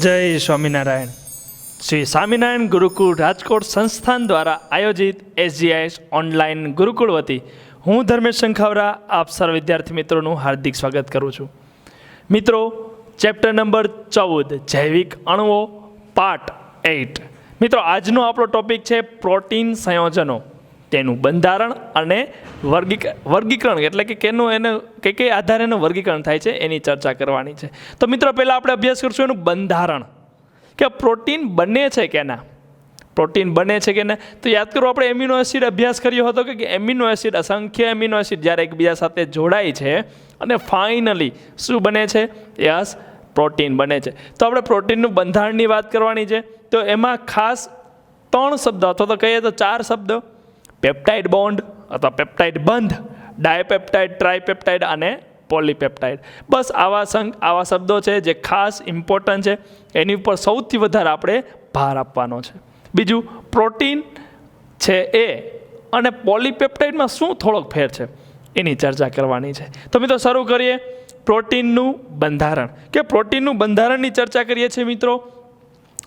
જય સ્વામિનારાયણ. શ્રી સ્વામિનારાયણ ગુરુકુળ રાજકોટ સંસ્થાન દ્વારા આયોજિત SGIS ઓનલાઈન ગુરુકુળ વતી હું ધર્મેશ શંખાવરા આપ સર્વ વિદ્યાર્થી મિત્રોનું હાર્દિક સ્વાગત કરું છું. મિત્રો, ચેપ્ટર નંબર 14 જૈવિક અણુઓ પાર્ટ 8. મિત્રો, આજનો આપણો ટોપિક છે પ્રોટીન સંયોજનો, તેનું બંધારણ અને વર્ગીકરણ, એટલે કે કેનું એને કઈ આધારે એનું વર્ગીકરણ થાય છે એની ચર્ચા કરવાની છે. તો મિત્રો, પહેલાં આપણે અભ્યાસ કરશું એનું બંધારણ, કે પ્રોટીન બને છે કે ના, પ્રોટીન બને છે કે ના. તો યાદ કરો, આપણે એમિનો એસિડ અભ્યાસ કર્યો હતો કે એમિનો એસિડ, અસંખ્ય એમિનો એસિડ જ્યારે એકબીજા સાથે જોડાય છે અને ફાઇનલી શું બને છે? યસ, પ્રોટીન બને છે. તો આપણે પ્રોટીનનું બંધારણની વાત કરવાની છે. તો એમાં ખાસ 3 શબ્દ અથવા તો કહીએ તો 4 શબ્દ: પેપ્ટાઇડ બોન્ડ અથવા પેપ્ટાઇડ બંધ, ડાયપેપ્ટાઇડ, ટ્રાયપેપ્ટાઇડ અને પોલીપેપ્ટાઇડ. બસ આવા શબ્દો છે જે ખાસ ઇમ્પોર્ટન્ટ છે, એની ઉપર સૌથી વધારે આપણે ભાર આપવાનો છે. બીજું, પ્રોટીન છે એ અને પોલીપેપ્ટાઇડમાં શું થોડોક ફેર છે એની ચર્ચા કરવાની છે. તો મિત્રો, શરૂ કરીએ પ્રોટીનનું બંધારણ. કે પ્રોટીનનું બંધારણની ચર્ચા કરીએ છીએ મિત્રો.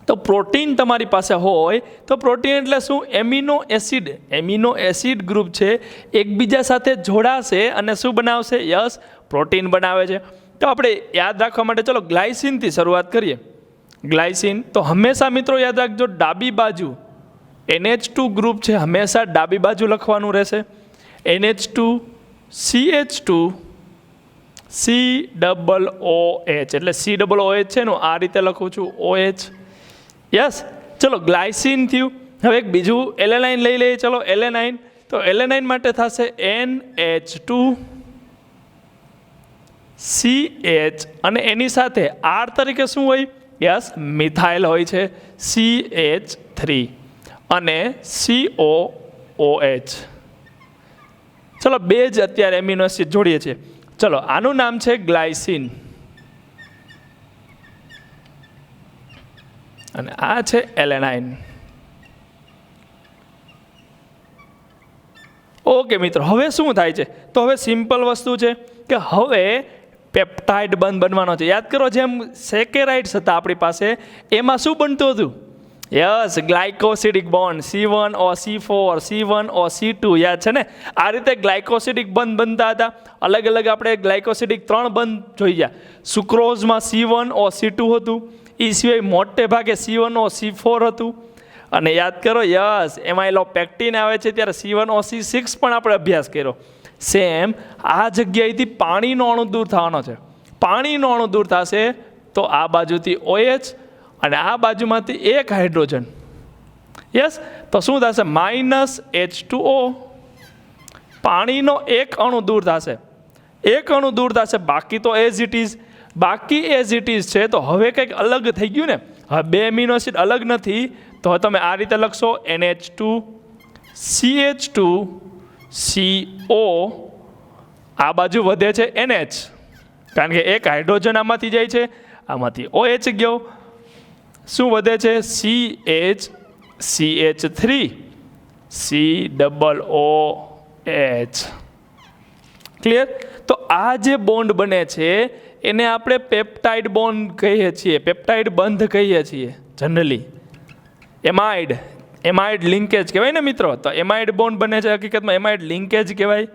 તો પ્રોટીન તમારી પાસે હોય તો પ્રોટીન એટલે શું? એમિનો એસિડ ગ્રુપ છે, એકબીજા સાથે જોડાશે અને શું બનાવશે? યસ, પ્રોટીન બનાવે છે. તો આપણે યાદ રાખવા માટે ચલો ગ્લાયસિનથી શરૂઆત કરીએ. ગ્લાયસિન તો હંમેશા મિત્રો યાદ રાખજો, ડાબી બાજુ NH2 ગ્રુપ છે, હંમેશા ડાબી બાજુ લખવાનું રહેશે. NH2 CH2 COOH, એટલે COOH છે ને, આ રીતે લખું છું, OH. યસ, ચલો ગ્લાયસિન થયું. હવે એક બીજું એલેનાઇન લઈ લઈએ. ચલો એલેનાઇન, તો એલેનાઇન માટે થશે NH2 CH અને એની સાથે R તરીકે શું હોય? યસ, મિથાઇલ હોય છે, CH3 અને COOH. ચલો બે જ અત્યારે એમિનો એસિડ જોડીએ છીએ. ચલો, આનું નામ છે ગ્લાયસિન અને આ છે એલેનાઇન. ઓકે મિત્રો, હવે શું થાય છે? તો હવે સિમ્પલ વસ્તુ છે કે હવે પેપ્ટાઇડ બંધ બનવાનો છે. યાદ કરો, જેમ સેકેરાઇડ્સ હતા આપણી પાસે, એમાં શું બનતું હતું? Yes, ગ્લાયકોસિડિક bond, C1O4, C1O2. યાદ છે ને? આ રીતે ગ્લાયકોસિડિક બંધ બનતા હતા. અલગ અલગ આપણે ગ્લાયકોસિડિક 3 બંધ જોઈ ગયા. સુક્રોઝમાં C1O2 હતું, એ સિવાય મોટે ભાગે C1O4 હતું. અને યાદ કરો, યસ, એમાઇલોપેક્ટિન આવે છે ત્યારે C1O6 પણ આપણે અભ્યાસ કર્યો. સેમ આ જગ્યાએથી પાણીનો અણુ દૂર થવાનો છે. પાણીનો અણુ દૂર થશે તો આ બાજુથી OH અને આ બાજુમાંથી એક હાઇડ્રોજન. યસ, તો શું થશે? -H2O. પાણીનો એક અણુ દૂર થશે, એક અણુ દૂર થશે, બાકી તો એઝ ઇટ ઇઝ છે. તો હવે કંઈક અલગ થઈ ગયું ને. હવે બે એમિનો એસિડ અલગ નથી, તો તમે આ રીતે લખશો NH2 CH2 CO. આ બાજુ વધે છે NH, કારણ કે એક હાઇડ્રોજન આમાંથી જાય છે, આમાંથી OH ગયો. શું વધે છે? CH3 COOH. ક્લિયર? તો આ જે બોન્ડ બને છે એને આપણે પેપ્ટાઇડ બોન્ડ કહીએ છીએ, પેપ્ટાઇડ બંધ કહીએ છીએ જનરલી. એમાઇડ લિંકેજ કહેવાય ને મિત્રો. તો એમાઇડ બોન્ડ બને છે, હકીકતમાં એમાઇડ લિંકેજ કહેવાય,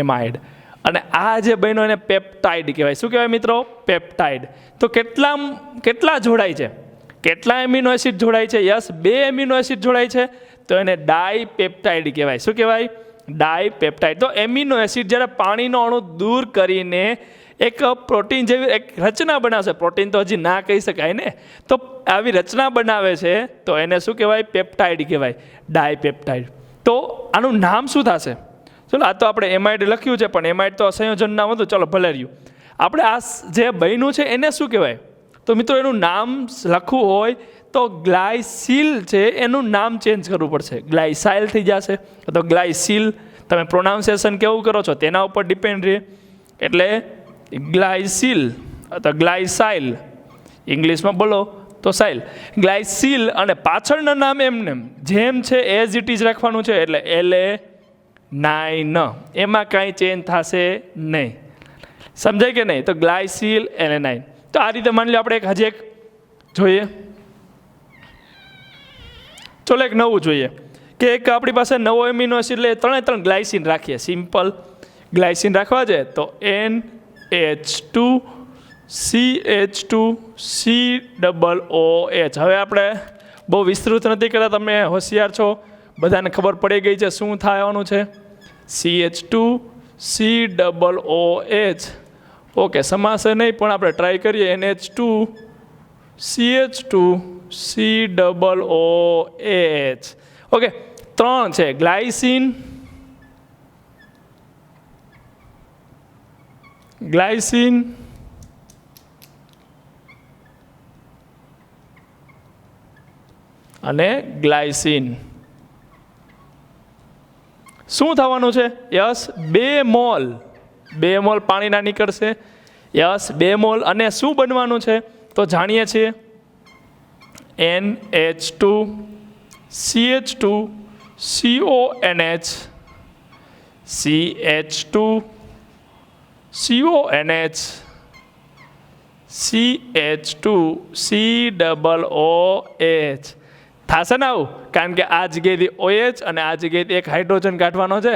એમાઇડ. અને આ જે બન્યો એને પેપ્ટાઇડ કહેવાય. શું કહેવાય મિત્રો? પેપ્ટાઇડ. તો કેટલા જોડાય છે? કેટલા એમિનો એસિડ જોડાય છે? યસ, 2 એમિનો એસિડ જોડાય છે, તો એને ડાયપેપ્ટાઇડ કહેવાય. શું કહેવાય? ડાયપેપ્ટાઇડ. તો એમિનો એસિડ જ્યારે પાણીનો અણુ દૂર કરીને એક પ્રોટીન જેવી એક રચના બનાવશે, પ્રોટીન તો હજી ના કહી શકાય ને, તો આવી રચના બનાવે છે, તો એને શું કહેવાય? પેપ્ટાઇડ કહેવાય, ડાયપેપ્ટાઇડ. તો આનું નામ શું થશે? ચલો, આ તો આપણે એમાઇડ લખ્યું છે, પણ એમાઇડ તો સંયોજન નામ હતું. ચલો, ભલે રહ્યું. આપણે આ જે બન્યું છે એને શું કહેવાય? તો મિત્રો, એનું નામ લખવું હોય તો ગ્લાયસિલ છે, એનું નામ ચેન્જ કરવું પડશે. ગ્લાયસાઇલ થઈ જશે તો ગ્લાયસિલ. તમે પ્રોનાઉન્સિએશન કેવું કરો છો તેના ઉપર ડિપેન્ડ રહે. એટલે ગ્લાયસિલ અથવા ગ્લાયસાઇલ, ઇંગ્લિશમાં બોલો તો સાઇલ, ગ્લાયસિલ. અને પાછળના નામ એમને જેમ છે એઝ ઇટ ઇઝ રાખવાનું છે, એટલે LA9, એમાં કાંઈ ચેન્જ થશે નહીં. સમજાય કે નહીં? તો ગ્લાયસિલ એલેનાઇન. તો આ રીતે માની લો આપણે હજી એક જોઈએ, ચલો એક નવું જોઈએ કે એક આપણી પાસે નવો એમિનો એસિડ એટલે 3 ગ્લાયસીન રાખીએ. સિમ્પલ ગ્લાયસીન રાખવા છે તો NH2CH2COOH. હવે આપણે બહુ વિસ્તૃત નથી કરતા, તમે હોશિયાર છો, બધાને ખબર પડી ગઈ છે શું થવાનું છે. CH2COOH. ઓકે, સમાશે નહીં પણ આપણે ટ્રાય કરીએ. NH2CH2COOH. ઓકે, 3 છે ગ્લાયસીન, અને ગ્લાયસીન. શું થવાનું છે? યસ, 2 મોલ પાણીના નીકળશે. Yes, 2 mall. અને શું બનવાનું છે તો જાણીએ છીએ, NH2CH2CONH CH2CONH CH2COOH. થશે ને આવું? કારણ કે આ જગ્યાએથી OH અને આ જગ્યાએથી એક હાઇડ્રોજન કાઢવાનો છે.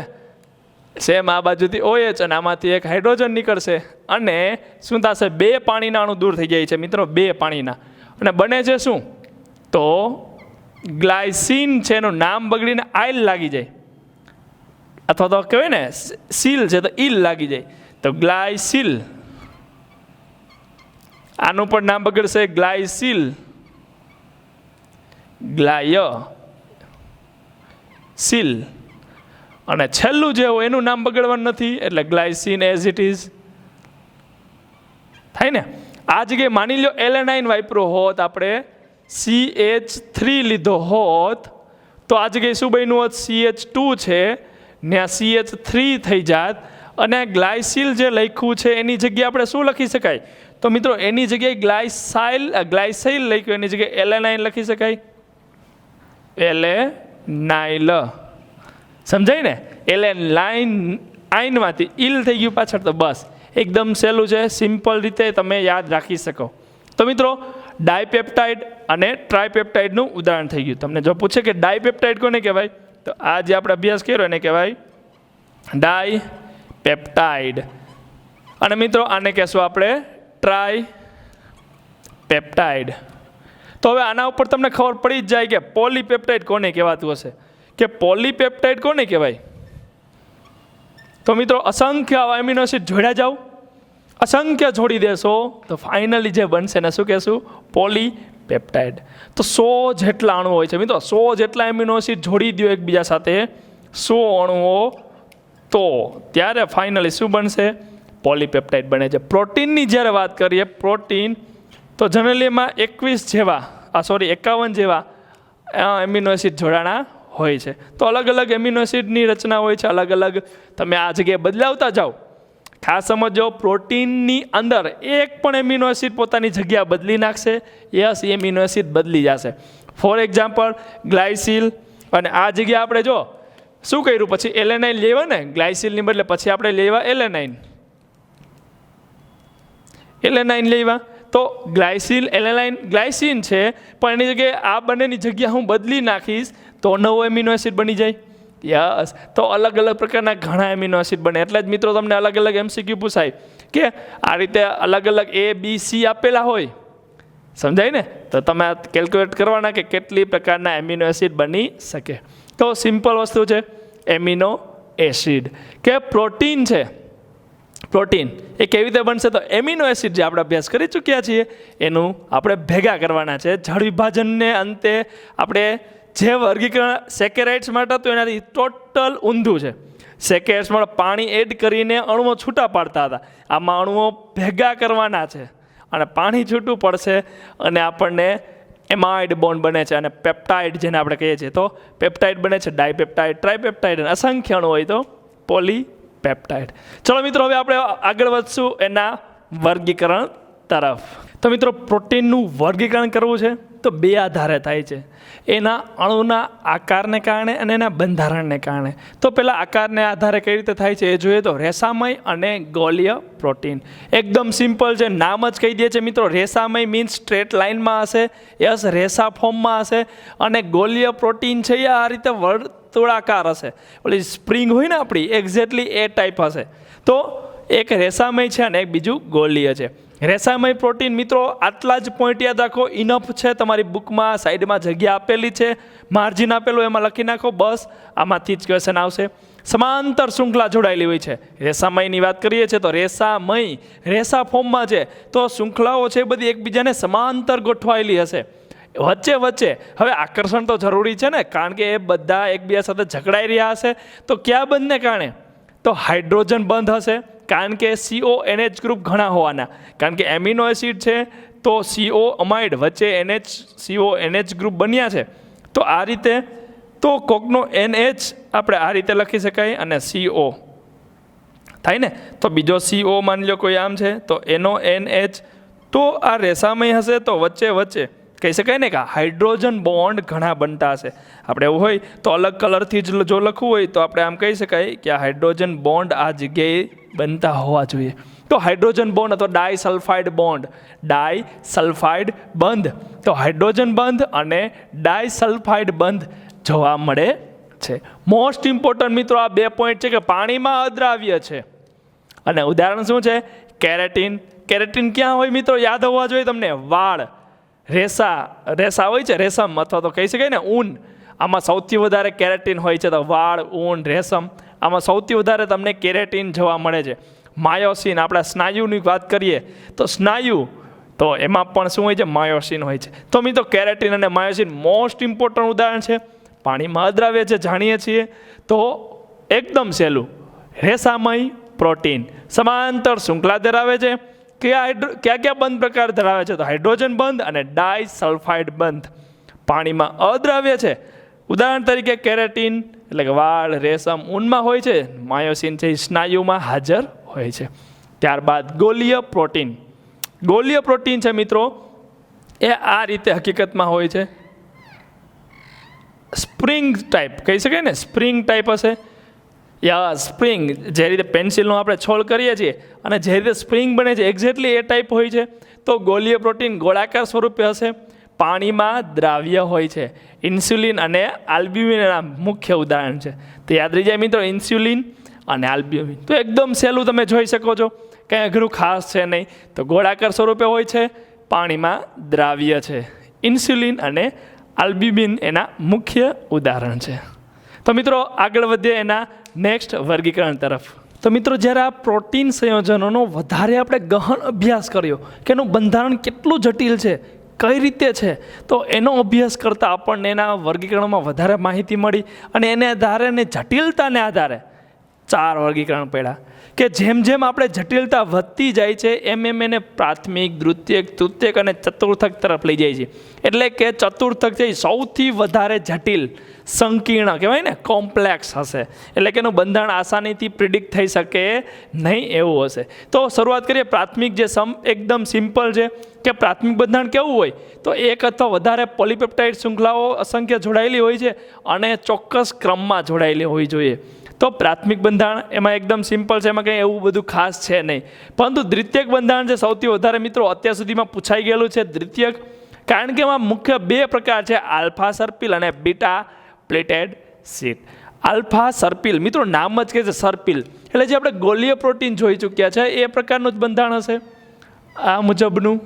સેમ આ બાજુથી OH અને આમાંથી એક હાઇડ્રોજન નીકળશે. અને શું થશે? 2 પાણીના અણુ દૂર થઈ જાય છે મિત્રો, 2 પાણીના. અને બને છે શું? તો ગ્લાયસીન છે, એનું નામ બગડીને આઇલ લાગી જાય, અથવા તો કહેવાય ને સીલ છે તો ઈલ લાગી જાય, તો ગ્લાયસીલ. આનું પણ નામ બગડશે ગ્લાયસીલ, ગ્લાયસીલ. અને છેલ્લું જે હોય એનું નામ બગડવાનું નથી, એટલે ગ્લાયસીન એઝ ઇટ ઇઝ થાય ને. આ જગ્યાએ માની લો એલેનાઇન વાપરો હોત, આપણે CH3 લીધો હોત, તો આ જગ્યાએ શું બન્યું હોત? CH2 છે ને આ CH3 થઈ જાત. અને ગ્લાયસીલ જે લખ્યું છે એની જગ્યાએ આપણે શું લખી શકાય? તો મિત્રો એની જગ્યાએ ગ્લાયસાઇલ લખ્યું, એની જગ્યાએ એલેનાઇન લખી શકાય, એલેનાઇલ. સમજાય ને? આઈનમાંથી ઈલ થઈ ગયું પાછળ. તો બસ એકદમ સહેલું છે, સિમ્પલ રીતે તમે યાદ રાખી શકો. તો મિત્રો ડાયપેપ્ટાઇડ અને ટ્રાયપેપ્ટાઇડનું ઉદાહરણ થઈ ગયું. તમને જો પૂછે કે ડાયપેપ્ટાઇડ કોને કહેવાય, તો આ જે આપણે અભ્યાસ કર્યો એને કહેવાય ડાયપેપ્ટાઇડ. અને મિત્રો આને કહેશું આપણે ટ્રાયપેપ્ટાઇડ. તો હવે આના ઉપર તમને ખબર પડી જ જાય કે પોલીપેપ્ટાઇડ કોને કહેવાતું હશે, કે પોલીપેપ્ટાઇડ કોને કહેવાય. તો મિત્રો અસંખ્ય એમિનો એસિડ જોડ્યા જાઓ, અસંખ્ય જોડી દેશો તો ફાઇનલી જે બનશે ને શું કહેશું? પોલીપેપ્ટાઇડ. તો 100 જેટલા અણુ હોય છે મિત્રો, 100 જેટલા એમિનો એસિડ જોડી દો એકબીજા સાથે, 100 અણુઓ, તો ત્યારે ફાઇનલી શું બનશે? પોલીપેપ્ટાઇડ બને છે. પ્રોટીનની જ્યારે વાત કરીએ, પ્રોટીન તો જનરલી એમાં 51 જેવા એમિનો એસિડ જોડાણા હોય છે. તો અલગ અલગ એમિનો એસિડની રચના હોય છે, અલગ અલગ. તમે આ જગ્યાએ બદલાવતા જાઓ. ખાસ સમજો, પ્રોટીનની અંદર એક પણ એમિનો એસિડ પોતાની જગ્યા બદલી નાખશે. યસ, એમિનો એસિડ બદલી જશે. ફોર એક્ઝામ્પલ ગ્લાયસીલ, અને આ જગ્યાએ આપણે જો શું કર્યું, પછી એલેનાઇન લેવા ને ગ્લાયસીલની બદલે, પછી આપણે લેવા એલેનાઇન લેવા. તો ગ્લાયસીલ એલેનાઇન ગ્લાયસીન છે, પણ એની જગ્યાએ આ બંનેની જગ્યા હું બદલી નાખીશ તો નવો એમિનો એસિડ બની જાય. યસ, તો અલગ અલગ પ્રકારના ઘણા એમિનો એસિડ બને. એટલે જ મિત્રો તમને અલગ અલગ MCQ પૂછાય કે આ રીતે અલગ અલગ A, B, C આપેલા હોય, સમજાય ને? તો તમે કેલ્ક્યુલેટ કરવાના કે કેટલી પ્રકારના એમિનો એસિડ બની શકે. તો સિમ્પલ વસ્તુ છે એમિનો એસિડ. કે પ્રોટીન છે, પ્રોટીન એ કેવી રીતે બનશે? તો એમિનો એસિડ જે આપણે અભ્યાસ કરી ચૂક્યા છીએ એનું આપણે ભેગા કરવાના છે. જળ વિભાજનને અંતે આપણે જે વર્ગીકરણ સેકેરાઇડ્સ માટે હતું એનાથી ટોટલ ઊંધું છે. સેકેરાઇડ્સમાં પાણી એડ કરીને અણુઓ છૂટા પાડતા હતા, આમાં અણુઓ ભેગા કરવાના છે અને પાણી છૂટું પડશે અને આપણને એમાઇડ બોન્ડ બને છે અને પેપ્ટાઇડ જેને આપણે કહીએ છીએ. તો પેપ્ટાઇડ બને છે ડાયપેપ્ટાઇડ, ટ્રાયપેપ્ટાઇડ અને અસંખ્ય અણુ હોય તો પોલીપેપ્ટાઇડ. ચલો મિત્રો હવે આપણે આગળ વધશું એના વર્ગીકરણ તરફ. તો મિત્રો પ્રોટીનનું વર્ગીકરણ કરવું છે તો બે આધારે થાય છે, એના અણુના આકારને કારણે અને એના બંધારણને કારણે. તો પહેલાં આકારને આધારે કઈ રીતે થાય છે એ જોઈએ તો રેસામય અને ગોલીય પ્રોટીન. એકદમ સિમ્પલ છે, નામ જ કહી દે છે મિત્રો. રેસામય મીન્સ સ્ટ્રેટ લાઇનમાં હશે, યસ રેસા ફોર્મમાં હશે, અને ગોલીય પ્રોટીન છે એ આ રીતે વર્તુળાકાર હશે. ઓલી સ્પ્રિંગ હોય ને આપણી, એક્ઝેક્ટલી એ ટાઈપ હશે. તો એક રેસામય છે અને એક બીજું ગોલીય છે. રેસામય પ્રોટીન મિત્રો આટલા જ પોઈન્ટ યાદ રાખો, ઇનફ છે. તમારી બુકમાં સાઈડમાં જગ્યા આપેલી છે, માર્જિન આપેલું, એમાં લખી નાખો બસ. આમાંથી જ ક્વેશ્ચન આવશે. સમાંતર શૃંખલા જોડાયેલી હોય છે. રેસામયની વાત કરીએ છીએ તો રેસામય રેસા ફોર્મમાં છે, તો શૃંખલાઓ છે બધી એકબીજાને સમાંતર ગોઠવાયેલી હશે. વચ્ચે વચ્ચે હવે આકર્ષણ તો જરૂરી છે ને, કારણ કે એ બધા એકબીજા સાથે ઝઘડાઈ રહ્યા હશે. તો ક્યાં બંધને કારણે? તો હાઇડ્રોજન બંધ હશે, કારણ કે CONH ગ્રુપ ઘણા હોવાના. કારણ કે એમિનો એસિડ છે તો CO અમાઇડ વચ્ચે CONH ગ્રુપ બન્યા છે. તો આ રીતે તો કોકનો NH આપણે આ રીતે લખી શકાય અને CO થાય ને. તો બીજો CO માની લો કોઈ આમ છે તો એનો NH. તો આ રેસામય હશે તો વચ્ચે વચ્ચે કહી શકાય ને કે હાઇડ્રોજન બોન્ડ ઘણા બનતા હશે. આપણે એવું હોય તો અલગ કલરથી જ જો લખવું હોય તો આપણે આમ કહી શકાય કે આ હાઇડ્રોજન બોન્ડ આ જગ્યાએ બનતા હોવા જોઈએ. તો હાઇડ્રોજન બોન્ડ અથવા ડાયસલ્ફાઇડ બોન્ડ, ડાયસલ્ફાઇડ બંધ. તો હાઇડ્રોજન બંધ અને ડાયસલ્ફાઇડ બંધ જોવા મળે છે. મોસ્ટ ઇમ્પોર્ટન્ટ મિત્રો આ બે પોઈન્ટ છે કે પાણીમાં અદ્રાવ્ય છે. અને ઉદાહરણ શું છે? કેરેટીન. કેરેટીન ક્યાં હોય મિત્રો? યાદ હોવા જોઈએ તમને. વાળ, રેસા હોય છે, રેશમ અથવા તો કહી શકાય ને ઊન. આમાં સૌથી વધારે કેરેટીન હોય છે. તો વાળ, ઊન, રેશમ આમાં સૌથી વધારે તમને કેરેટીન જોવા મળે છે. માયોસિન, આપણા સ્નાયુની વાત કરીએ તો સ્નાયુ, તો એમાં પણ શું હોય છે? માયોસિન હોય છે. તો મિત્રો કેરેટીન અને માયોસિન મોસ્ટ ઇમ્પોર્ટન્ટ ઉદાહરણ છે. પાણીમાં અદ્રાવ્ય છે, જાણીએ છીએ. તો એકદમ સહેલું, રેસામય પ્રોટીન સમાંતર શૃંખલા ધરાવે છે. કયા બંધ પ્રકાર ધરાવે છે? તો હાઇડ્રોજન બંધ અને ડાયસલ્ફાઇડ બંધ. પાણીમાં અદ્રાવ્ય છે. ઉદાહરણ તરીકે કેરેટીન એટલે કે વાળ, રેશમ, ઊનમાં હોય છે. માયોસિન છે એ સ્નાયુમાં હાજર હોય છે. ત્યારબાદ ગોલીય પ્રોટીન. ગોલીય પ્રોટીન છે મિત્રો એ આ રીતે હકીકતમાં હોય છે. સ્પ્રિંગ ટાઈપ કહી શકાય ને, સ્પ્રિંગ ટાઈપ હશે. યા સ્પ્રિંગ, જે રીતે પેન્સિલનો આપણે છોલ કરીએ છીએ અને જે રીતે સ્પ્રિંગ બને છે એક્ઝેક્ટલી એ ટાઈપ હોય છે. તો ગોલીય પ્રોટીન ગોળાકાર સ્વરૂપે હશે. પાણીમાં દ્રાવ્ય હોય છે. ઇન્સ્યુલિન અને આલ્બ્યુમિન એના મુખ્ય ઉદાહરણ છે. તો યાદ રહી જાય મિત્રો, ઇન્સ્યુલિન અને આલ્બ્યુમિન. તો એકદમ સહેલું તમે જોઈ શકો છો, કંઈ અઘરું ખાસ છે નહીં. તો ગોળાકાર સ્વરૂપે હોય છે, પાણીમાં દ્રાવ્ય છે. ઇન્સ્યુલિન અને આલ્બ્યુમિન એના મુખ્ય ઉદાહરણ છે. તો મિત્રો આગળ વધીએ એના નેક્સ્ટ વર્ગીકરણ તરફ. તો મિત્રો જ્યારે આ પ્રોટીન સંયોજનોનો વધારે આપણે ગહન અભ્યાસ કર્યો કે એનું બંધારણ કેટલું જટિલ છે, કઈ રીતે છે, તો એનો અભ્યાસ કરતાં આપણને એના વર્ગીકરણમાં વધારે માહિતી મળી. અને એને આધારે અને જટિલતાને આધારે 4 વર્ગીકરણ પડ્યા કે જેમ જેમ આપણે જટિલતા વધતી જાય છે એમ એમ એને પ્રાથમિક, દ્વિતીયક, તૃતીયક અને ચતુર્થક તરફ લઈ જાય છે. એટલે કે ચતુર્થક છે સૌથી વધારે જટિલ, સંકીર્ણ કહેવાય ને, કોમ્પ્લેક્સ હશે. એટલે કે એનું બંધારણ આસાનીથી પ્રિડિક્ટ થઈ શકે નહીં એવું હશે. તો શરૂઆત કરીએ પ્રાથમિક, જે એકદમ સિમ્પલ છે કે પ્રાથમિક બંધારણ કેવું હોય? તો એક અથવા વધારે પોલીપેપ્ટાઇડ શૃંખલાઓ અસંખ્ય જોડાયેલી હોય છે અને ચોક્કસ ક્રમમાં જોડાયેલી હોવી જોઈએ. તો પ્રાથમિક બંધારણ એમાં એકદમ સિમ્પલ છે, એમાં કંઈ એવું બધું ખાસ છે નહીં. પરંતુ દ્વિતીયક બંધારણ છે સૌથી વધારે મિત્રો અત્યાર સુધીમાં પૂછાઈ ગયેલું છે દ્વિતીયક, કારણ કે એમાં મુખ્ય 2 પ્રકાર છે, આલ્ફા સર્પિલ અને બીટા પ્લેટેડ શીટ. આલ્ફા સર્પિલ મિત્રો નામ જ કહે છે સર્પિલ, એટલે જે આપણે ગોલીય પ્રોટીન જોઈ ચૂક્યા છે એ પ્રકારનું જ બંધારણ હશે આ મુજબનું.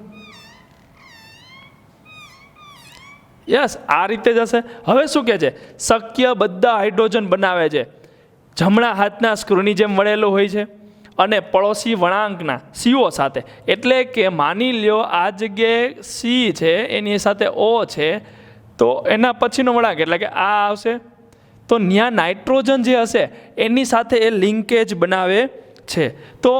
યસ, આ રીતે જ હશે. હવે શું કહે છે? શક્ય બધા હાઇડ્રોજન બનાવે છે. જમણા હાથના સ્ક્રૂની જેમ વળેલો હોય છે અને પડોશી વળાંકના CO સાથે. એટલે કે માની લ્યો આ જગ્યાએ C છે એની સાથે O છે, તો એના પછીનો વળાંક એટલે કે આ આવશે. તો ત્યાં નાઇટ્રોજન જે હશે એની સાથે એ લિંકેજ બનાવે છે. તો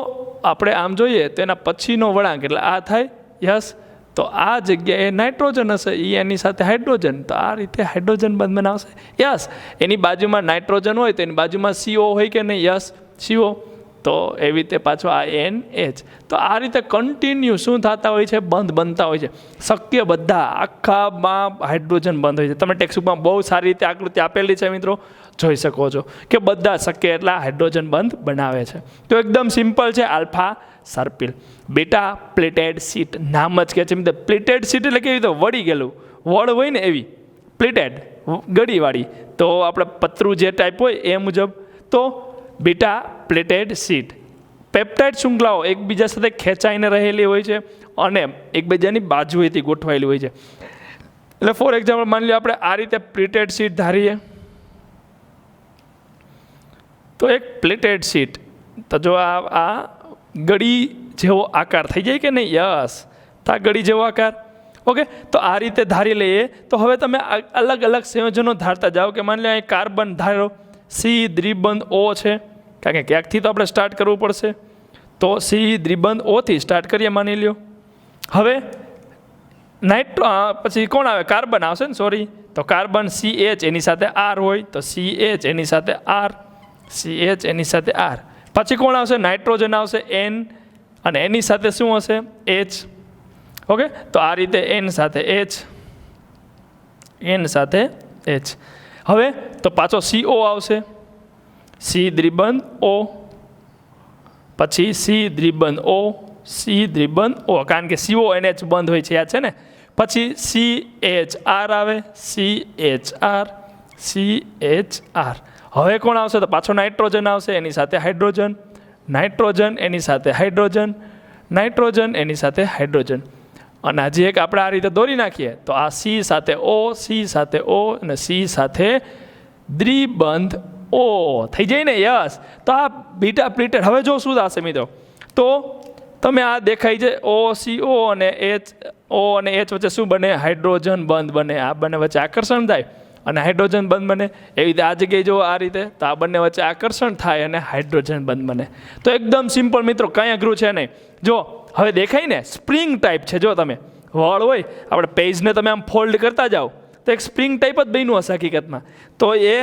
આપણે આમ જોઈએ તો એના પછીનો વળાંક એટલે આ થાય. યસ, તો આ જગ્યાએ નાઇટ્રોજન હશે, એની સાથે હાઇડ્રોજન, તો આ રીતે હાઇડ્રોજન બંધ બનાવશે. યસ, એની બાજુમાં નાઇટ્રોજન હોય તો એની બાજુમાં CO હોય કે નહીં? Yes, CO. તો તો એવી રીતે પાછો આ NH. તો આ રીતે કન્ટિન્યુ શું થતા હોય છે, બંધ બનતા હોય છે. શક્ય બધા આખામાં હાઇડ્રોજન બંધ હોય છે. તમે ટેક્સ્ટબુકમાં બહુ સારી રીતે આકૃતિ આપેલી છે મિત્રો, જોઈ શકો છો કે બધા શક્ય એટલા હાઇડ્રોજન બંધ બનાવે છે. તો એકદમ સિમ્પલ છે આલ્ફા સર્પિલ. બીટા પ્લેટેડ શીટ, નામ જ કહે છે મિત્રો. પ્લેટેડ શીટ એટલે કેવી રીતે વળી ગયેલું વળ હોય ને એવી પ્લેટેડ ગળીવાળી. તો આપણે પતરું જે ટાઈપ હોય એ મુજબ. તો બીટા પ્લેટેડ શીટ. પેપ્ટાઇડ શૃંખલાઓ એકબીજા સાથે ખેંચાઈને રહેલી હોય છે અને એકબીજાની બાજુએથી ગોઠવાયેલી હોય છે. એટલે ફોર એક્ઝામ્પલ માની લો આપણે આ રીતે પ્લેટેડ શીટ ધારીએ, તો એક પ્લેટેડ શીટ, તો જો આ ગળી જેવો આકાર થઈ જાય કે નહીં? યસ, તો આ ગળી જેવો આકાર. ઓકે, તો આ રીતે ધારી લઈએ. તો હવે તમે અલગ અલગ સંયોજનો ધારતા જાઓ કે માની લો અહીં કાર્બન ધારો, સી દ્વિબંધ O છે, કારણ કે ક્યાંકથી તો આપણે સ્ટાર્ટ કરવું પડશે. તો સી દ્વિબંધ O થી સ્ટાર્ટ કરીએ માની લ્યો. હવે પછી કોણ આવે? કાર્બન આવશે ને, સોરી. તો કાર્બન CH એની સાથે R હોય, તો CH એની સાથે R, CH એની સાથે R. પછી કોણ આવશે? નાઇટ્રોજન આવશે N, અને એની સાથે શું હશે? H. ઓકે, તો આ રીતે N સાથે H, N સાથે H. હવે તો પાછો CO આવશે, C દ્વિબંધ O, પછી C દ્વિબંધ O, C દ્વિબંધ O, કારણ કે CONH બંધ હોય છે, યાદ છે ને. પછી CHR આવે, CHR, CHR. હવે કોણ આવશે? તો પાછો નાઇટ્રોજન આવશે, એની સાથે હાઇડ્રોજન, નાઇટ્રોજન એની સાથે હાઇડ્રોજન, નાઇટ્રોજન એની સાથે હાઇડ્રોજન. અને હજી એક આપણે આ રીતે દોરી નાખીએ તો આ C સાથે O, C સાથે O અને C સાથે દ્વિબંધ O થઈ જાય ને? યસ. તો આ બીટા પ્લેટેડ. હવે જો શું થશે મિત્રો, તો તમે આ દેખાય છે OCO અને O અને H વચ્ચે શું બને? હાઇડ્રોજન બંધ બને. આ બંને વચ્ચે આકર્ષણ થાય અને હાઇડ્રોજન બંધ બને. એવી રીતે આ જગ્યાએ જો આ રીતે, તો આ બંને વચ્ચે આકર્ષણ થાય અને હાઇડ્રોજન બંધ બને. તો એકદમ સિમ્પલ મિત્રો, કંઈ અઘરું છે નહીં. જો હવે દેખાય ને, સ્પ્રિંગ ટાઈપ છે. જો તમે વળ હોય, આપણે પેજને તમે આમ ફોલ્ડ કરતા જાઓ તો એક સ્પ્રિંગ ટાઈપ જ બન્યું હશે હકીકતમાં. તો એ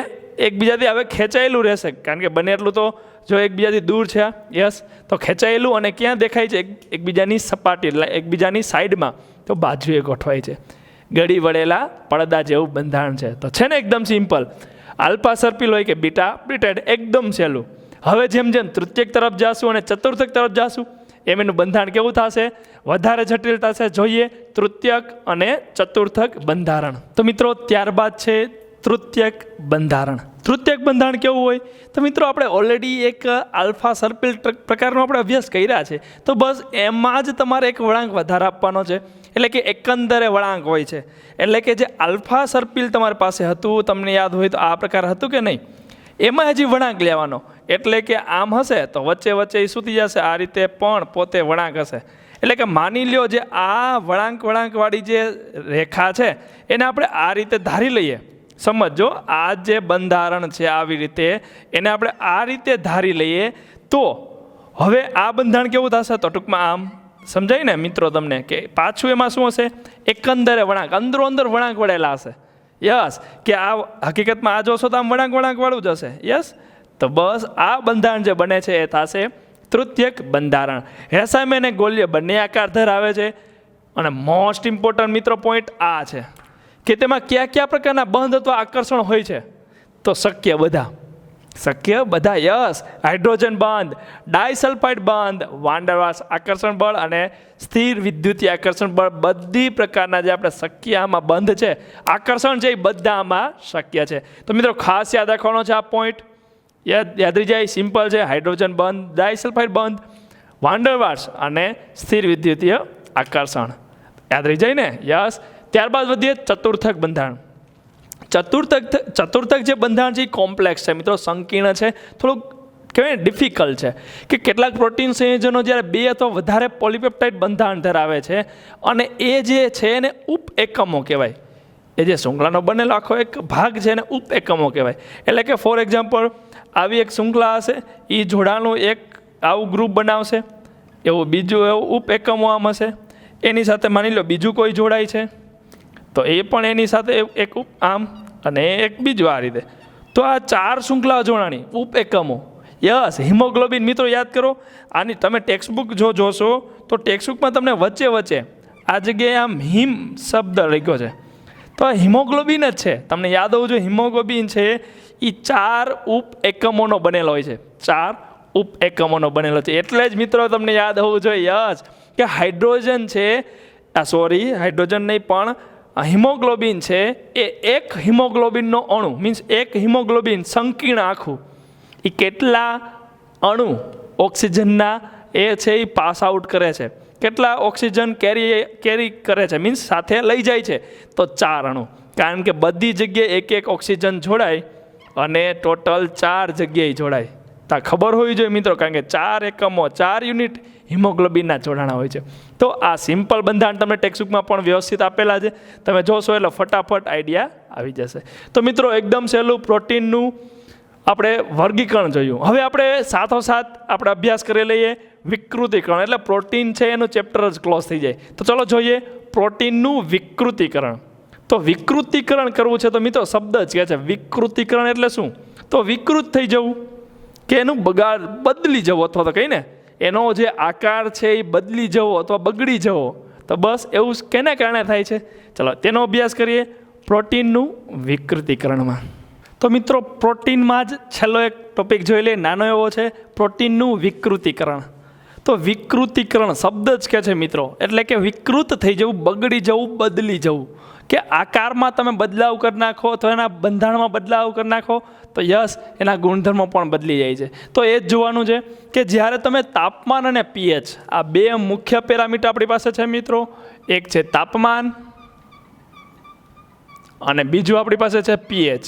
એકબીજાથી હવે ખેંચાયેલું રહેશે, કારણ કે બને એટલું તો જો એકબીજાથી દૂર છે. યસ, તો ખેંચાયેલું અને ક્યાં દેખાય છે? એકબીજાની સપાટી, એટલે એકબીજાની સાઈડમાં, તો બાજુએ ગોઠવાય છે. ગળી વળેલા પડદા જેવું બંધારણ છે. તો છે ને એકદમ સિમ્પલ. આલ્ફા સર્પિલ હોય કે બીટા પ્લેટેડ, એકદમ સહેલું. હવે જેમ જેમ તૃતીયક તરફ જાશું અને ચતુર્થક તરફ જાશું એમ એનું બંધારણ કેવું થશે? વધારે જટિલ થશે. જોઈએ તૃતીયક અને ચતુર્થક બંધારણ. તો મિત્રો ત્યારબાદ છે તૃતીયક બંધારણ. તૃતીયક બંધારણ કેવું હોય? તો મિત્રો આપણે ઓલરેડી એક આલ્ફા સર્પિલ પ્રકારનો આપણે અભ્યાસ કર્યા છે. તો બસ એમાં જ તમારે એક વળાંક વધારે આપવાનો છે. એટલે કે એકંદરે વળાંક હોય છે. એટલે કે જે આલ્ફા સર્પિલ તમારી પાસે હતું, તમને યાદ હોય તો આ પ્રકાર હતું કે નહીં, એમાં હજી વળાંક લેવાનો. એટલે કે આમ હશે તો વચ્ચે વચ્ચે એ સૂતી જશે, આ રીતે પણ પોતે વળાંક હશે. એટલે કે માની લ્યો જે આ વળાંકવાળી જે રેખા છે એને આપણે આ રીતે ધારી લઈએ. સમજો, આ જે બંધારણ છે આવી રીતે, એને આપણે આ રીતે ધારી લઈએ. તો હવે આ બંધારણ કેવું થશે? તો ટૂંકમાં આમ સમજાય ને મિત્રો તમને, કે પાછું એમાં શું હશે? એકંદરે વળાંક, અંદરો અંદર વળાંક વળેલા હશે. યસ, કે આ હકીકતમાં આ જોશો તો આમ વળાંક વાળું જ હશે. યસ, તો બસ આ બંધારણ જે બને છે એ થશે તૃતીયક બંધારણ. રેસાયમ અને ગોલ્ય બંને આકાર ધરાવે છે. અને મોસ્ટ ઇમ્પોર્ટન્ટ મિત્રો પોઈન્ટ આ છે કે તેમાં કયા કયા પ્રકારના બંધ અથવા આકર્ષણ હોય છે? તો શક્ય બધા. શક્ય બધા. યસ, હાઇડ્રોજન બંધ, ડાયસલ્ફાઇડ બંધ, વાન્ડરવાલ્સ આકર્ષણ બળ અને સ્થિર વિદ્યુતીય આકર્ષણ બળ, બધી પ્રકારના જે આપણે શક્ય આમાં બંધ છે, આકર્ષણ છે, એ બધા આમાં શક્ય છે. તો મિત્રો ખાસ યાદ રાખવાનો છે આ પોઈન્ટ. યાદ રહી જાય, સિમ્પલ છે. હાઇડ્રોજન બંધ, ડાયસલ્ફાઇડ બંધ, વાન્ડરવાલ્સ અને સ્થિર વિદ્યુતીય આકર્ષણ. યાદ રહી જાય ને? યસ. ત્યારબાદ વધીએ ચતુર્થક બંધારણ. ચતુર્થક જે બંધારણ છે એ કોમ્પ્લેક્સ છે મિત્રો, સંકીર્ણ છે, થોડુંક કહેવાય ડિફિકલ્ટ છે. કે કેટલાક પ્રોટીન સંયોજનો જ્યારે 2 અથવા વધારે પોલિપેપ્ટાઇડ બંધારણ ધરાવે છે અને એ જે છે એને ઉપ એકમો કહેવાય. એ જે શૃંખલાનો બનેલો આખો એક ભાગ છે એને ઉપ એકમો કહેવાય. એટલે કે ફોર એક્ઝામ્પલ આવી એક શૃંખલા હશે, એ જોડાણનું એક આવું ગ્રુપ બનાવશે, એવું બીજું એવું ઉપ એકમો આમ હશે. એની સાથે માની લો બીજું કોઈ જોડાય છે તો એ પણ એની સાથે એક આમ અને એક બીજું આ રીતે. તો આ 4 શૃંખલા જોડાણી ઉપ એકમો યસ, હિમોગ્લોબિન. મિત્રો યાદ કરો, આની તમે ટેક્સ્ટબુક જો જોશો તો ટેક્સ્ટબુકમાં તમને વચ્ચે વચ્ચે આ જગ્યાએ આમ હિમ શબ્દ લખ્યો છે, તો આ હિમોગ્લોબિન જ છે. તમને યાદ હોવું જોઈએ, હિમોગ્લોબિન છે એ 4 ઉપ એકમોનો બનેલો હોય છે, 4 ઉપ એકમોનો બનેલો છે. એટલે જ મિત્રો તમને યાદ હોવું જોઈએ યસ કે હાઇડ્રોજન છે, હાઇડ્રોજન નહીં પણ હિમોગ્લોબિન છે એ એક હિમોગ્લોબિનનો અણુ, મીન્સ એક હિમોગ્લોબિન સંકીર્ણ આખું, એ કેટલા અણુ ઓક્સિજનના એ છે એ પાસ આઉટ કરે છે, કેટલા ઓક્સિજન કેરી કરે છે, મીન્સ સાથે લઈ જાય છે, તો 4 અણુ. કારણ કે બધી જગ્યાએ એક ઓક્સિજન જોડાય અને ટોટલ 4 જગ્યાએ જોડાય. તો ખબર હોવી જોઈએ મિત્રો, કારણ કે 4 એકમો 4 યુનિટ હિમોગ્લોબિનના જોડાણા હોય છે. તો આ સિમ્પલ બંધારણ તમને ટેક્સ્ટબુકમાં પણ વ્યવસ્થિત આપેલા છે, તમે જોશો એટલે ફટાફટ આઈડિયા આવી જશે. તો મિત્રો એકદમ સહેલું પ્રોટીનનું આપણે વર્ગીકરણ જોયું. હવે આપણે સાથોસાથ આપણે અભ્યાસ કરી લઈએ વિકૃતિકરણ, એટલે પ્રોટીન છે એનું ચેપ્ટર જ ક્લોઝ થઈ જાય. તો ચલો જોઈએ પ્રોટીનનું વિકૃતિકરણ. તો વિકૃતિકરણ કરવું છે તો મિત્રો શબ્દ જ કહે છે વિકૃતિકરણ એટલે શું? તો વિકૃત થઈ જવું કે એનું બદલી જવું, અથવા તો કહીને એનો જે આકાર છે એ બદલી જવો અથવા બગડી જવો. તો બસ એવું કેને કારણે થાય છે? ચલો તેનો અભ્યાસ કરીએ પ્રોટીનનું વિકૃતિકરણમાં. તો મિત્રો પ્રોટીનમાં જ છેલ્લો એક ટોપિક જોઈ લઈએ, નાનો એવો છે પ્રોટીનનું વિકૃતિકરણ. તો વિકૃતિકરણ શબ્દ જ કહે છે મિત્રો, એટલે કે વિકૃત થઈ જવું, બગડી જવું, બદલી જવું, કે આકારમાં તમે બદલાવ કરી નાખો અથવા એના બંધારણમાં બદલાવ કરી નાખો તો યસ એના ગુણધર્મો પણ બદલી જાય છે. તો એ જ જોવાનું છે કે જ્યારે તમે તાપમાન અને પીએચ, આ 2 મુખ્ય પેરામીટર આપણી પાસે છે મિત્રો. એક છે તાપમાન અને બીજું આપણી પાસે છે પીએચ.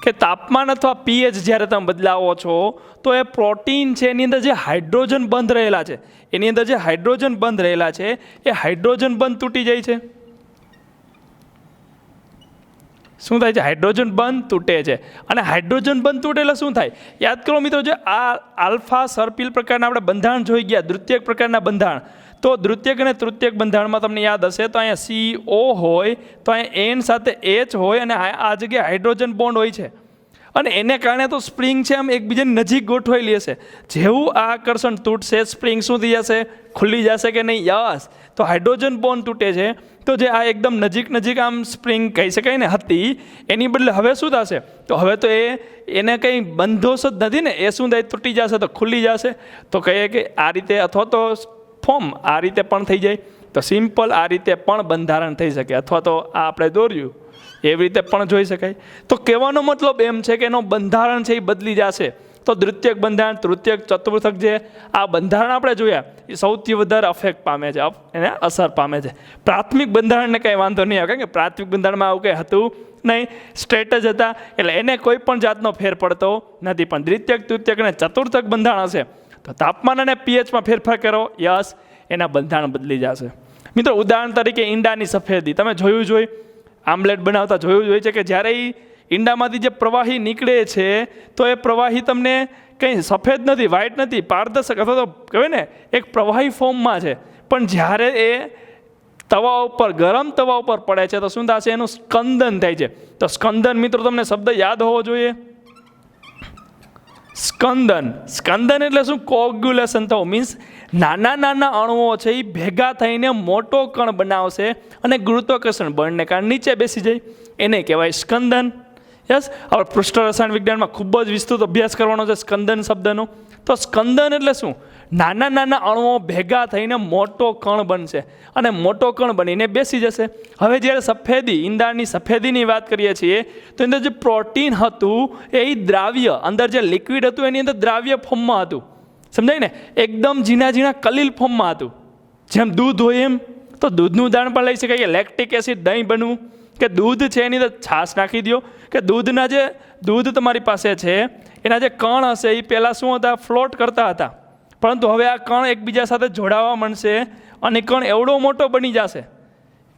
કે તાપમાન અથવા પીએચ જ્યારે તમે બદલાવો છો તો એ પ્રોટીન છે એની અંદર જે હાઇડ્રોજન બંધ રહેલા છે, એની અંદર જે હાઇડ્રોજન બંધ રહેલા છે એ હાઇડ્રોજન બંધ તૂટી જાય છે. શું થાય છે? હાઇડ્રોજન બંધ તૂટે છે. અને હાઇડ્રોજન બંધ તૂટે એટલે શું થાય? યાદ કરો મિત્રો, જે આ આલ્ફા સર્પિલ પ્રકારના આપણે બંધારણ જોઈ ગયા, દ્વિતીયક પ્રકારના બંધારણ. તો દ્વિતીયક અને તૃતીયક બંધારણમાં તમને યાદ હશે તો અહીંયા CO હોય, તો અહીંયા N સાથે H હોય અને આ જગ્યાએ હાઇડ્રોજન બોન્ડ હોય છે. અને એને કારણે તો સ્પ્રિંગ છે આમ એકબીજાની નજીક ગોઠવાયેલી હશે. જેવું આ આકર્ષણ તૂટશે સ્પ્રિંગ શું થઈ જશે? ખુલ્લી જશે કે નહીં? યસ. તો હાઇડ્રોજન બોન્ડ તૂટે છે તો જે આ એકદમ નજીક આમ સ્પ્રિંગ કહી શકાય ને હતી, એની બદલે હવે શું થશે? તો હવે તો એને કંઈ બંધોશ જ નથી ને, એ શું થાય? તૂટી જશે તો ખુલ્લી જશે. તો કહીએ કે આ રીતે, અથવા તો ફોર્મ આ રીતે પણ થઈ જાય. તો સિમ્પલ આ રીતે પણ બંધારણ થઈ શકે, અથવા તો આ આપણે દોર્યું એવી રીતે પણ જોઈ શકાય. તો કહેવાનો મતલબ એમ છે કે એનો બંધારણ છે એ બદલી જશે. તો દ્વિતીયક બંધારણ, તૃતીયક, ચતુર્થક જે આ બંધારણ આપણે જોયા એ સૌથી વધારે અફેક્ટ પામે છે, એને અસર પામે છે. પ્રાથમિક બંધારણને કંઈ વાંધો નહીં આવે, કારણ કે પ્રાથમિક બંધારણમાં આવું કંઈ હતું નહીં, સ્ટ્રેટ જ હતા, એટલે એને કોઈ પણ જાતનો ફેર પડતો નથી. પણ દ્વિતીયક, તૃતીયક અને ચતુર્થક બંધારણ હશે તો તાપમાન અને પીએચમાં ફેરફાર કરો, યસ એના બંધારણ બદલી જશે. મિત્રો ઉદાહરણ તરીકે ઈંડાની સફેદી તમે જોયું જ હોય, આમલેટ બનાવતા જોયું જ હોય છે કે જ્યારે એ ઈંડામાંથી જે પ્રવાહી નીકળે છે તો એ પ્રવાહી તમને કંઈ સફેદ નથી, વ્હાઇટ નથી, પારદર્શક અથવા તો કહેવાય ને એક પ્રવાહી ફોર્મમાં છે. પણ જ્યારે એ તવા ઉપર, ગરમ તવા ઉપર પડે છે તો શું થશે? એનું સ્કંદન થાય છે. તો સ્કંદન મિત્રો તમને શબ્દ યાદ હોવો જોઈએ. સ્કંદન એટલે શું? કોગ્યુલેશન થવું, મીન્સ નાના અણુઓ છે એ ભેગા થઈને મોટો કણ બનાવશે અને ગુરુત્વાકર્ષણ બળને કારણે નીચે બેસી જાય, એને કહેવાય સ્કંદન. યસ. હવે પૃષ્ઠ રસાયણ વિજ્ઞાનમાં ખૂબ જ વિસ્તૃત અભ્યાસ કરવાનો છે સ્કંદન શબ્દનો. તો સ્કંદન એટલે શું? નાના અણુઓ ભેગા થઈને મોટો કણ બનશે અને મોટો કણ બનીને બેસી જશે. હવે જ્યારે સફેદી, ઈંડાની સફેદીની વાત કરીએ છીએ તો અંદર જે પ્રોટીન હતું એ દ્રાવ્ય, અંદર જે લિક્વિડ હતું એની અંદર દ્રાવ્ય ફોર્મમાં હતું. સમજાય ને? એકદમ ઝીણા કલીલ ફોર્મમાં હતું. જેમ દૂધ હોય એમ. તો દૂધનું ઉદાહરણ પણ લઈ શકાય કે લેક્ટિક એસિડ, દહીં બનવું, કે દૂધ છે એની અંદર છાશ નાખી દો, કે દૂધ તમારી પાસે છે એના જે કણ હશે એ પહેલાં શું હતા? ફ્લોટ કરતા હતા. પરંતુ હવે આ કણ એકબીજા સાથે જોડાવા માંડશે અને કણ એવડો મોટો બની જશે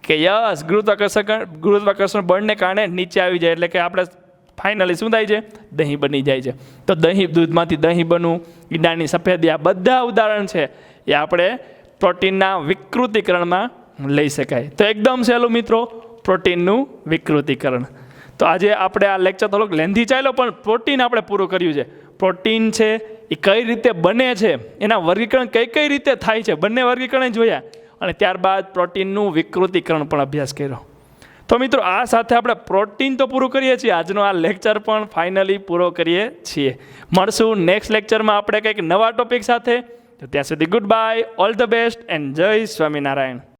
કે યસ ગુરુત્વાકર્ષણ બળને કારણે નીચે આવી જાય. એટલે કે આપણે ફાઇનલી શું થાય છે? દહીં બની જાય છે. તો દૂધમાંથી દહીં બનવું, ઈંડાની સફેદી, આ બધા ઉદાહરણ છે એ આપણે પ્રોટીનના વિકૃતિકરણમાં લઈ શકાય. તો એકદમ સહેલું મિત્રો પ્રોટીનનું વિકૃતિકરણ. તો આજે આપણે આ લેક્ચર થોડોક લેન્ધી ચાલ્યો પણ પ્રોટીન આપણે પૂરું કર્યું છે. પ્રોટીન છે એ કઈ રીતે બને છે, એના વર્ગીકરણ કઈ કઈ રીતે થાય છે, બંને વર્ગીકરણ જોયા અને ત્યારબાદ પ્રોટીનનું વિકૃતિકરણ પણ અભ્યાસ કર્યો. તો મિત્રો આ સાથે આપણે પ્રોટીન તો પૂરું કરીએ છીએ, આજનો આ લેક્ચર પણ ફાઇનલી પૂરો કરીએ છીએ. મળશું નેક્સ્ટ લેક્ચરમાં આપણે કંઈક નવા ટોપિક સાથે. તો ત્યાં સુધી good bye, all the best and જય સ્વામિનારાયણ.